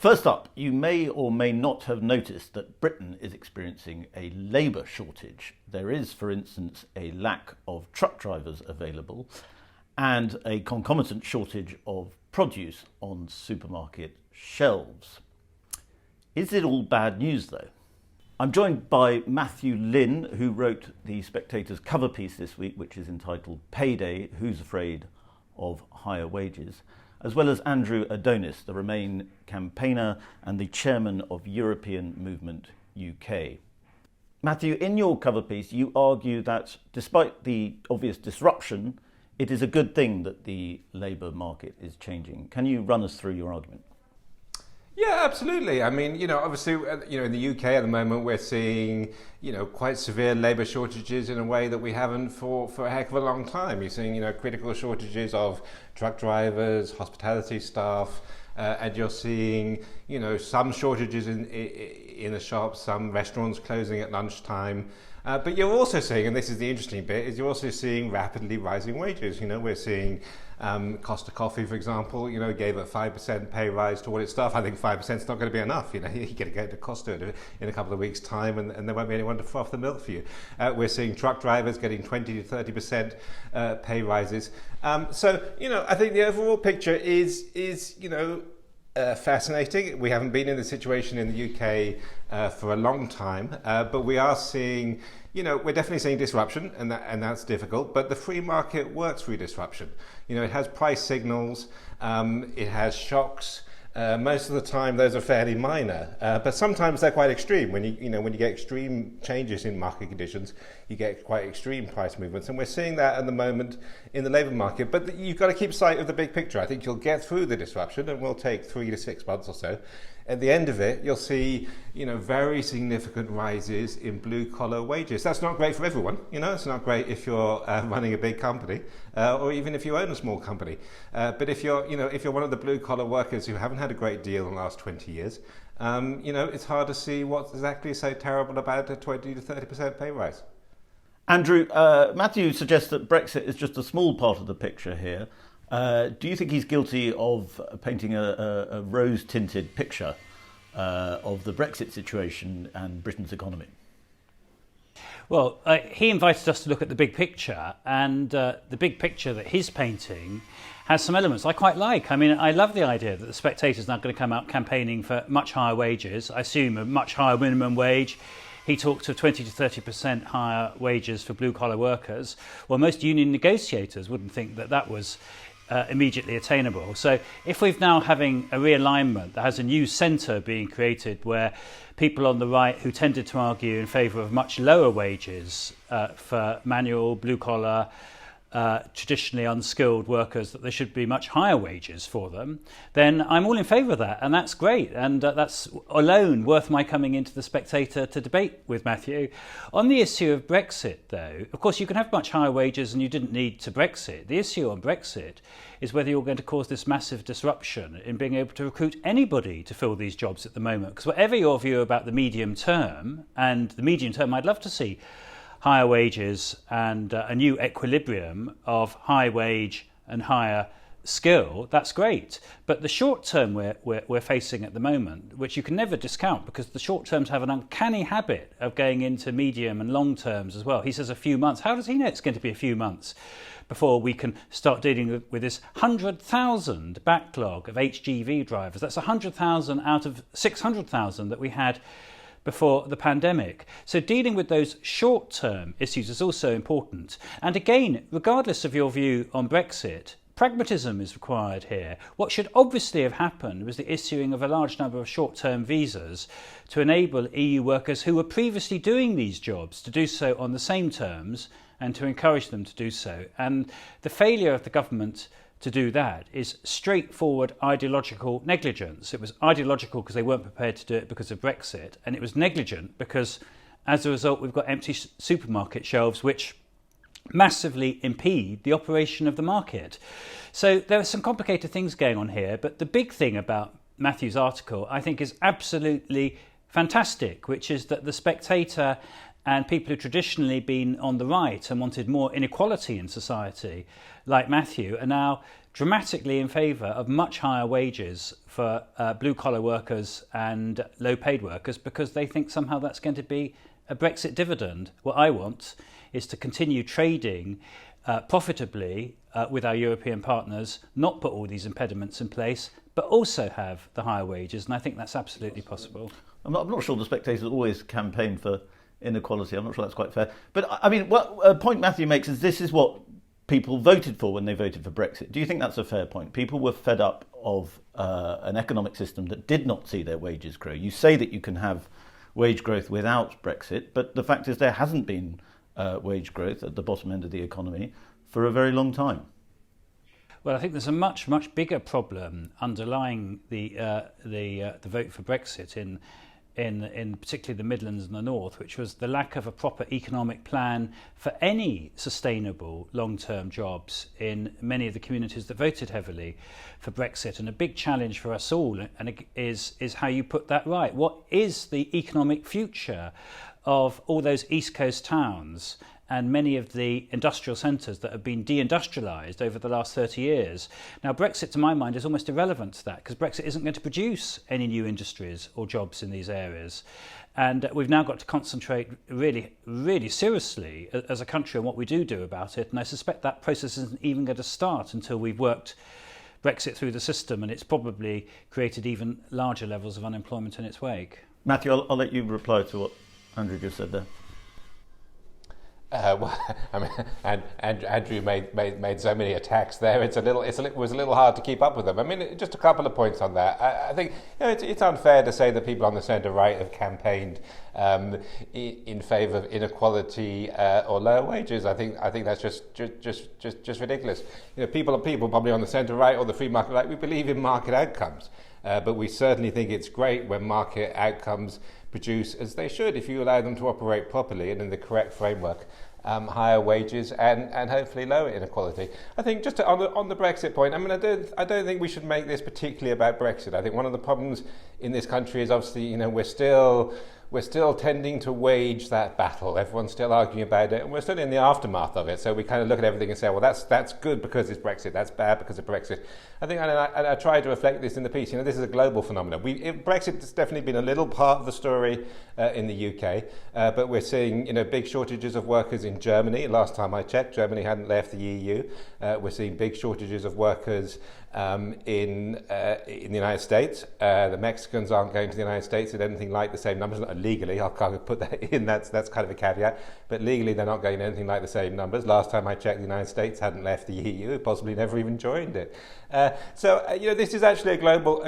First up, you may or may not have noticed that Britain is experiencing a labour shortage. There is, for instance, a lack of truck drivers available and a concomitant shortage of produce on supermarket shelves. Is it all bad news, though? I'm joined by Matthew Lynn, who wrote the Spectator's cover piece this week, which is entitled Payday, Who's Afraid of Higher Wages, as well as Andrew Adonis, the Remain campaigner and the chairman of European Movement UK. Matthew, in your cover piece, you argue that despite the obvious disruption, it is a good thing that the labour market is changing. Can you run us through your argument? Yeah, absolutely. I mean, obviously, in the UK at the moment, we're seeing, quite severe labour shortages in a way that we haven't for a heck of a long time. You're seeing, critical shortages of truck drivers, hospitality staff, and you're seeing, some shortages in the shops, some restaurants closing at lunchtime. But you're also seeing, and this is the interesting bit, is you're also seeing rapidly rising wages. We're seeing Costa Coffee, for example, gave a 5% pay rise to all its staff. I think 5% is not going to be enough. You're going to go to Costa in a couple of weeks' time, and there won't be anyone to froth the milk for you. We're seeing truck drivers getting 20 to 30% pay rises. So I think the overall picture is fascinating. We haven't been in this situation in the UK for a long time, but we are seeing, we're definitely seeing disruption, and that's difficult. But the free market works through disruption. It has price signals, it has shocks. Most of the time, those are fairly minor, but sometimes they're quite extreme. When you get extreme changes in market conditions, you get quite extreme price movements, and we're seeing that at the moment in the labour market. But you've got to keep sight of the big picture. I think you'll get through the disruption, and will take 3 to 6 months or so. At the end of it, you'll see, very significant rises in blue-collar wages. That's not great for everyone. It's not great if you're running a big company, or even if you own a small company. But if you're one of the blue-collar workers who haven't had a great deal in the last 20 years, it's hard to see what's exactly so terrible about a 20 to 30% pay rise. Andrew, Matthew suggests that Brexit is just a small part of the picture here. Do you think he's guilty of painting a rose-tinted picture of the Brexit situation and Britain's economy? Well, he invited us to look at the big picture, and the big picture that he's painting has some elements I quite like. I mean, I love the idea that the Spectator is now going to come out campaigning for much higher wages, I assume a much higher minimum wage. He talked of 20 to 30% higher wages for blue-collar workers. Well, most union negotiators wouldn't think that was immediately attainable. So if we're now having a realignment that has a new centre being created where people on the right who tended to argue in favour of much lower wages for manual, blue-collar, traditionally unskilled workers, that there should be much higher wages for them, then I'm all in favour of that, and that's great, and that's alone worth my coming into the Spectator to debate with Matthew. On the issue of Brexit, though, of course you can have much higher wages and you didn't need to Brexit. The issue on Brexit is whether you're going to cause this massive disruption in being able to recruit anybody to fill these jobs at the moment, because whatever your view about the medium term, and the medium term I'd love to see higher wages and a new equilibrium of high wage and higher skill, that's great. But the short term we're facing at the moment, which you can never discount because the short terms have an uncanny habit of going into medium and long terms as well. He says a few months. How does he know it's going to be a few months before we can start dealing with this 100,000 backlog of HGV drivers? That's 100,000 out of 600,000 that we had before the pandemic. So dealing with those short-term issues is also important. And again, regardless of your view on Brexit, pragmatism is required here. What should obviously have happened was the issuing of a large number of short-term visas to enable EU workers who were previously doing these jobs to do so on the same terms and to encourage them to do so. And the failure of the government to do that is straightforward ideological negligence. It was ideological because they weren't prepared to do it because of Brexit, and it was negligent because as a result we've got empty supermarket shelves which massively impede the operation of the market. So there are some complicated things going on here, but the big thing about Matthew's article I think is absolutely fantastic, which is that the Spectator and people who traditionally been on the right and wanted more inequality in society, like Matthew, are now dramatically in favour of much higher wages for blue-collar workers and low-paid workers because they think somehow that's going to be a Brexit dividend. What I want is to continue trading profitably with our European partners, not put all these impediments in place, but also have the higher wages, and I think that's absolutely possible. I'm not sure the Spectators always campaign for inequality. I'm not sure that's quite fair. But I mean, what a point Matthew makes is this is what people voted for when they voted for Brexit. Do you think that's a fair point? People were fed up of an economic system that did not see their wages grow. You say that you can have wage growth without Brexit, but the fact is there hasn't been wage growth at the bottom end of the economy for a very long time. Well, I think there's a much bigger problem underlying the vote for Brexit in particularly the Midlands and the North, which was the lack of a proper economic plan for any sustainable long-term jobs in many of the communities that voted heavily for Brexit. And a big challenge for us all is how you put that right. What is the economic future of all those East Coast towns and many of the industrial centres that have been deindustrialised over the last 30 years. Now, Brexit, to my mind, is almost irrelevant to that because Brexit isn't going to produce any new industries or jobs in these areas. And we've now got to concentrate really seriously as a country on what we do about it. And I suspect that process isn't even going to start until we've worked Brexit through the system, and it's probably created even larger levels of unemployment in its wake. Matthew, I'll let you reply to what Andrew just said there. Well, I mean, and Andrew made so many attacks there. It was a little hard to keep up with them. I mean, just a couple of points on that. I think it's unfair to say that people on the centre right have campaigned in favour of inequality or lower wages. I think that's just ridiculous. People probably on the centre right or the free market right. We believe in market outcomes, but we certainly think it's great when market outcomes produce, as they should, if you allow them to operate properly and in the correct framework, higher wages and hopefully lower inequality. I think just on the Brexit point, I mean, I don't think we should make this particularly about Brexit. I think one of the problems in this country is obviously, we're still tending to wage that battle. Everyone's still arguing about it, and we're still in the aftermath of it. So we kind of look at everything and say, well, that's good because it's Brexit. That's bad because of Brexit. I think, and I try to reflect this in the piece. This is a global phenomenon. Brexit has definitely been a little part of the story in the UK, but we're seeing, big shortages of workers in Germany. Last time I checked, Germany hadn't left the EU. We're seeing big shortages of workers in the United States. The Mexicans aren't going to the United States at anything like the same numbers. Not legally, I'll kind of put that in. That's kind of a caveat. But legally, they're not going anything like the same numbers. Last time I checked, the United States hadn't left the EU, possibly never even joined it. So this is actually a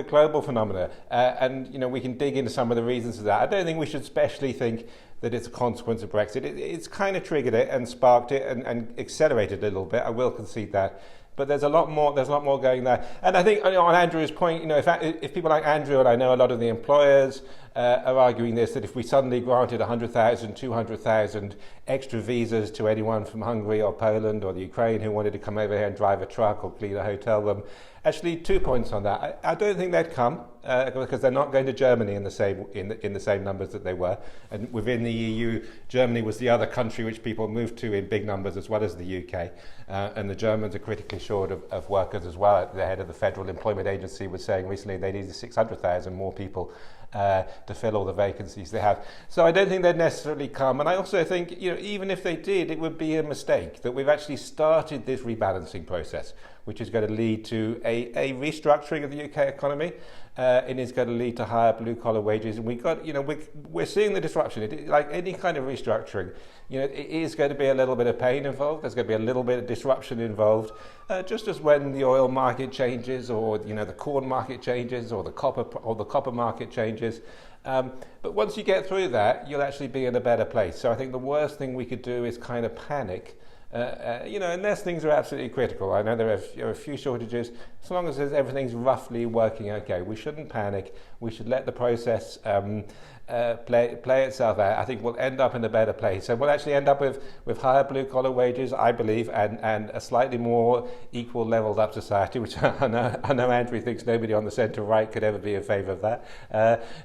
global phenomenon, and we can dig into some of the reasons for that. I don't think we should especially think that it's a consequence of Brexit. It's kind of triggered it and sparked it and accelerated it a little bit. I will concede that. But there's a lot more going there. And I think on Andrew's point, if people like Andrew, and I know a lot of the employers are arguing this, that if we suddenly granted 100,000, 200,000 extra visas to anyone from Hungary or Poland or the Ukraine who wanted to come over here and drive a truck or clean a hotel room, actually 2 points on that. I don't think they'd come because they're not going to Germany in the same numbers that they were. And within the EU, Germany was the other country which people moved to in big numbers as well as the UK. And the Germans are critically short of workers as well. The head of the Federal Employment Agency was saying recently they needed 600,000 more people to fill all the vacancies they have. So I don't think they'd necessarily come. And I also think, even if they did, it would be a mistake that we've actually started this rebalancing process, which is going to lead to a restructuring of the UK economy, and is going to lead to higher blue-collar wages. And we're seeing the disruption. Like any kind of restructuring, it is going to be a little bit of pain involved. There's going to be a little bit of disruption involved, just as when the oil market changes, or the corn market changes, or the copper market changes. But once you get through that, you'll actually be in a better place. So I think the worst thing we could do is kind of panic. Unless things are absolutely critical. I know there are a few shortages. As long as everything's roughly working okay, we shouldn't panic. We should let the process play itself out. I think we'll end up in a better place. So we'll actually end up with higher blue-collar wages, I believe, and a slightly more equal leveled up society, which I know Andrew thinks nobody on the centre right could ever be in favour of that.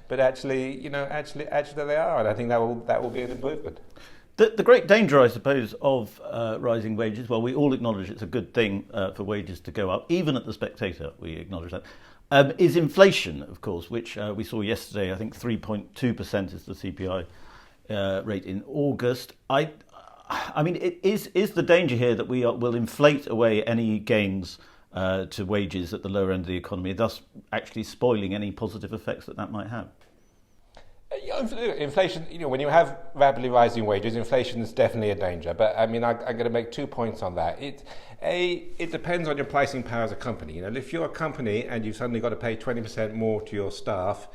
But actually they are, and I think that will be an improvement. The great danger, I suppose, of rising wages, well, we all acknowledge it's a good thing for wages to go up, even at the Spectator, we acknowledge that, is inflation, of course, which we saw yesterday. I think 3.2% is the CPI rate in August. I mean, is the danger here that we will inflate away any gains to wages at the lower end of the economy, thus actually spoiling any positive effects that might have? Inflation, when you have rapidly rising wages, inflation is definitely a danger. But I mean, I'm going to make 2 points on that. It depends on your pricing power as a company. If you're a company and you've suddenly got to pay 20% more to your staff,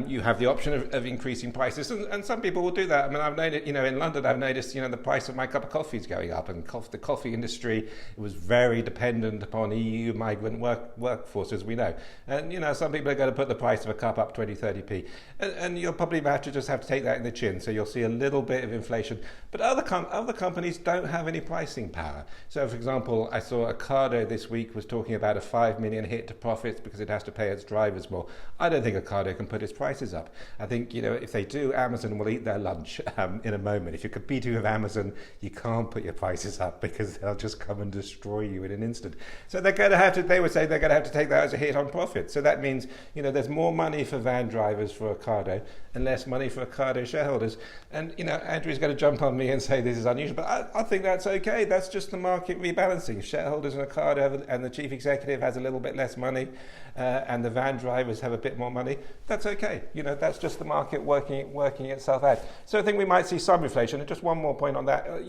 you have the option of increasing prices, and some people will do that. I mean, I've noticed, in London, I've noticed, the price of my cup of coffee is going up, and the coffee industry was very dependent upon EU migrant workforce, as we know. And, some people are going to put the price of a cup up 20, 30p, and you'll probably have to take that in the chin. So you'll see a little bit of inflation, but other companies don't have any pricing power. So, for example, I saw Ocado this week was talking about a 5 million hit to profits because it has to pay its drivers more. I don't think Ocado can put its prices up. I think, if they do, Amazon will eat their lunch in a moment. If you're competing with Amazon, you can't put your prices up because they'll just come and destroy you in an instant. So they would say they're going to have to take that as a hit on profit. So that means, there's more money for van drivers for Ocado and less money for Ocado shareholders. And, Andrew's going to jump on me and say this is unusual, but I think that's okay. That's just the market rebalancing. Shareholders in Ocado and the chief executive has a little bit less money and the van drivers have a bit more money. That's okay. That's just the market working itself out. So I think we might see some inflation. And just one more point on that.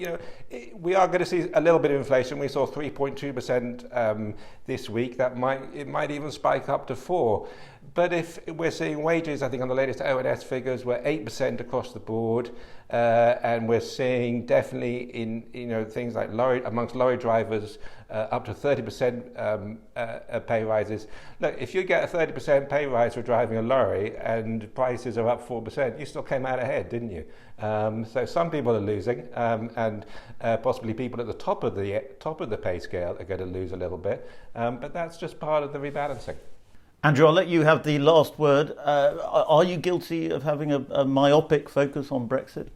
We are going to see a little bit of inflation. We saw 3.2% this week. It might even spike up to 4%. But if we're seeing wages, I think on the latest ONS figures, we're 8% across the board, and we're seeing definitely in things like amongst lorry drivers up to 30% pay rises. Look, if you get a 30% pay rise for driving a lorry and prices are up 4%, you still came out ahead, didn't you? So some people are losing, and possibly people at the top of the pay scale are going to lose a little bit. But that's just part of the rebalancing. Andrew, I'll let you have the last word. Are you guilty of having a myopic focus on Brexit?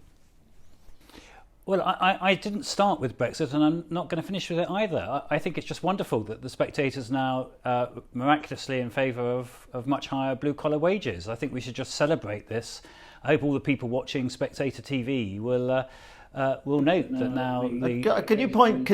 Well, I didn't start with Brexit, and I'm not going to finish with it either. I think it's just wonderful that the Spectator's now miraculously in favour of much higher blue-collar wages. I think we should just celebrate this. I hope all the people watching Spectator TV will note that now. Can you point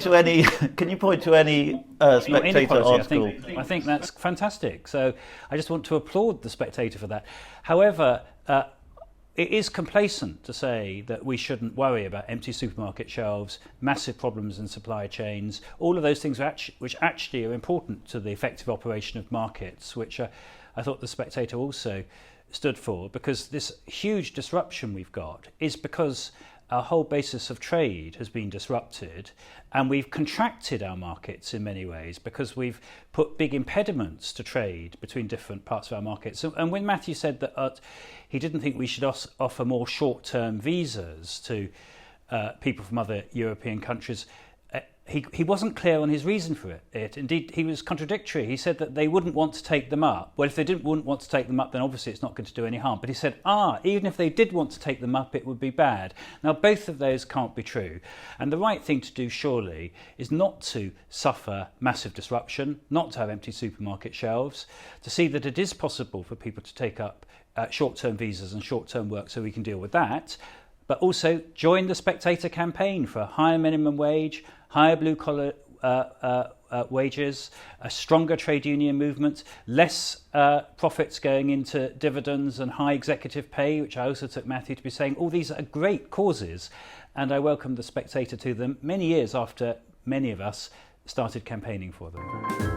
to any Spectator article? I think that's fantastic. So I just want to applaud the Spectator for that. However, it is complacent to say that we shouldn't worry about empty supermarket shelves, massive problems in supply chains, all of those things which actually are important to the effective operation of markets, which I thought the Spectator also stood for, because this huge disruption we've got is because our whole basis of trade has been disrupted, and we've contracted our markets in many ways because we've put big impediments to trade between different parts of our markets. And when Matthew said that he didn't think we should offer more short-term visas to people from other European countries, he wasn't clear on his reason for it. Indeed, he was contradictory. He said that they wouldn't want to take them up. Well, if they wouldn't want to take them up, then obviously it's not going to do any harm. But he said, even if they did want to take them up, it would be bad. Now, both of those can't be true. And the right thing to do, surely, is not to suffer massive disruption, not to have empty supermarket shelves, to see that it is possible for people to take up short-term visas and short-term work so we can deal with that. But also join the Spectator campaign for a higher minimum wage, higher blue-collar wages, a stronger trade union movement, less profits going into dividends and high executive pay, which I also took Matthew to be saying. All these are great causes, and I welcome the Spectator to them many years after many of us started campaigning for them.